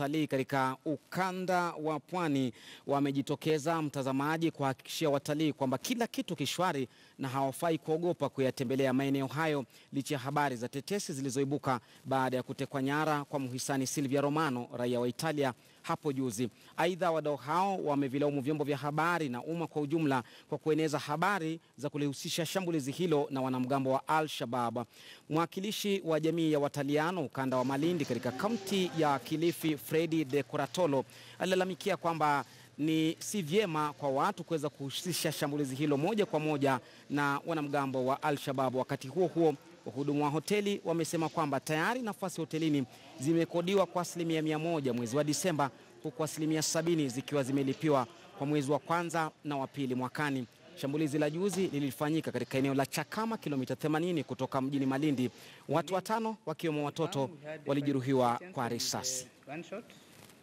watalii katika ukanda wa pwani wamejitokeza, mtazamaji, kuhakikishia watalii kwamba kila kitu kishwari na hawafai kuogopa kuyatembelea maeneo hayo licha ya habari za tetesi zilizoibuka baada ya kutekwa nyara kwa mhisani Silvia Romano, raia wa Italia, hapo juzi. Aidha, wadau hao wamevilaumu vyombo vya habari na umma kwa ujumla kwa kueneza habari za kulihusisha shambulizi hilo na wanamgambo wa Al-Shabaab. Mwakilishi wa jamii ya Wataliano ukanda wa Malindi katika kaunti ya Kilifi, Fredi de Coratolo, alilalamikia kwamba ni si vyema kwa watu kuweza kuhusisha shambulizi hilo moja kwa moja na wanamgambo wa Al-Shabaab. Wakati huo huo, wahudumu wa hoteli wamesema kwamba tayari nafasi hotelini zimekodiwa kwa 100% mwezi wa Disemba, huku 70% zikiwa zimelipiwa kwa mwezi wa kwanza na wa pili mwakani. Shambulizi la juzi lilifanyika katika eneo la Chakama, kilomita 80 kutoka mjini Malindi. Watu 5 wakiwemo watoto walijeruhiwa kwa risasi.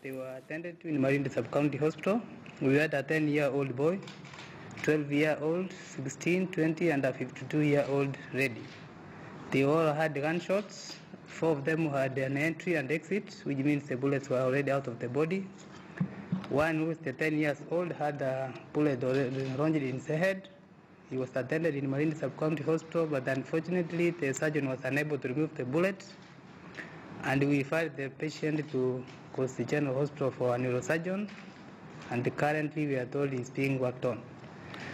They were attended to in Malindi Sub-County Hospital. We had a 10-year-old boy, 12-year-old, 16, 20 and a 52-year-old lady. They all had gunshots. 4 of them had an entry and exit, which means the bullets were already out of the body. One, who was the 10 years old, had a bullet lodged in his head. He was attended in Malindi Sub-County Hospital, but unfortunately the surgeon was unable to remove the bullet. And we referred the patient to Coast General Hospital for a neurosurgeon, and currently we are told he's being worked on.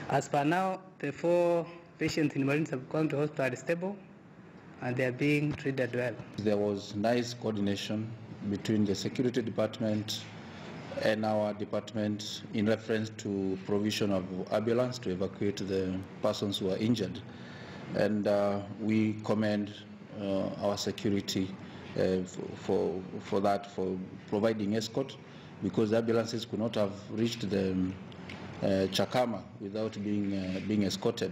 As per now, the 4 patients in Malindi Sub-County Hospital are stable and they are being treated well. There was nice coordination between the security department and our department in reference to provision of ambulance to evacuate the persons who are injured. And we commend our security for that, for providing escort, because the ambulances could not have reached the Chakama without being escorted.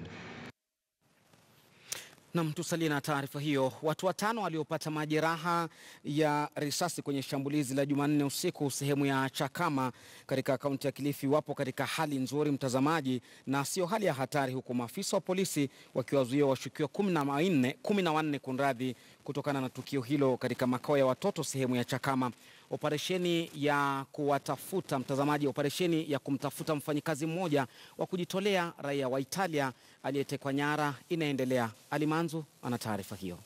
Na tusalie na taarifa hiyo. Watu 5 waliopata majeraha ya risasi kwenye shambulizi la Jumanne usiku sehemu ya Chakama katika kaunti ya Kilifi wapo katika hali nzuri, mtazamaji, na sio hali ya hatari, huku maafisa wa polisi wakiwazuia washukiwa 14 kunradhi kutokana na tukio hilo katika makao ya watoto sehemu ya Chakama. Operesheni ya kuwatafuta, mtazamaji, operesheni ya kumtafuta mfanyikazi mmoja wa kujitolea raia wa Italia aliyetekwa nyara inaendelea. Alimanzu ana taarifa hiyo.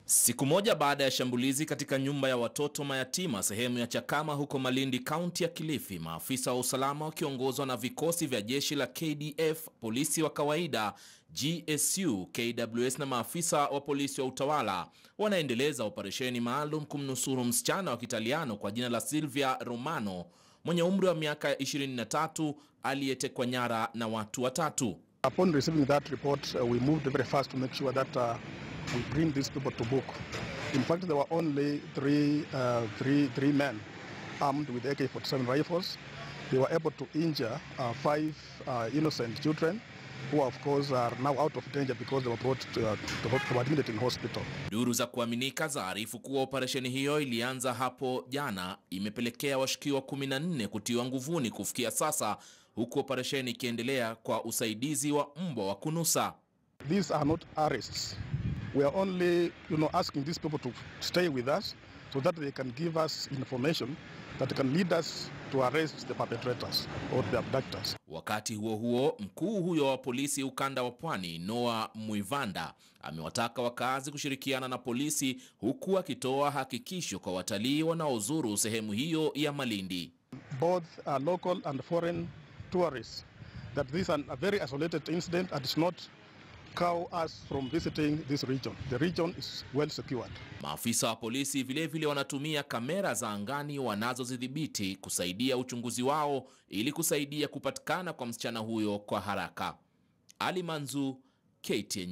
Siku moja baada ya shambulizi katika nyumba ya watoto mayatima sehemu ya Chakama huko Malindi, kaunti ya Kilifi, maafisa wa usalama wakiongozwa na vikosi vya jeshi la KDF, polisi wa kawaida, GSU, KWS na maafisa wa polisi wa utawala wanaendeleza operesheni maalum kumnusuru msichana wa Kitaliano kwa jina la Silvia Romano mwenye umri wa miaka 23 aliyetekwa nyara na watu 3. Upon receiving that report, we moved very fast to make sure that we bring these people to book. In fact, there were only three men armed with AK-47 rifles. They were able to injure 5 innocent children, who of course are now out of danger because they were brought to admitted in hospital. Duru za kuaminika zaarifu kuwa operesheni hiyo ilianza hapo jana imepelekea washukiwa 14 kutiwa nguvuni kufikia sasa, huku operesheni ikiendelea kwa usaidizi wa mbwa wa kunusa. These are not arrests. We are only, asking these people to stay with us so that they can give us information that can lead us to arrest the perpetrators or the abductors. Wakati huo huo, mkuu huyo wa polisi ukanda wa Pwani, Noah Muivanda, amewataka wakazi kushirikiana na polisi huku akitoa hakikisho kwa watalii wanaozuru sehemu hiyo ya Malindi. Both local and foreign tourists, that this is a very isolated incident and it's not cow us from visiting this region. The region is well secured. Maafisa wa polisi vile wanatumia kamera za angani wanazozidhibiti kusaidia uchunguzi wao ili kusaidia kupatikana kwa msichana huyo kwa haraka. Ali Manzu, KTN.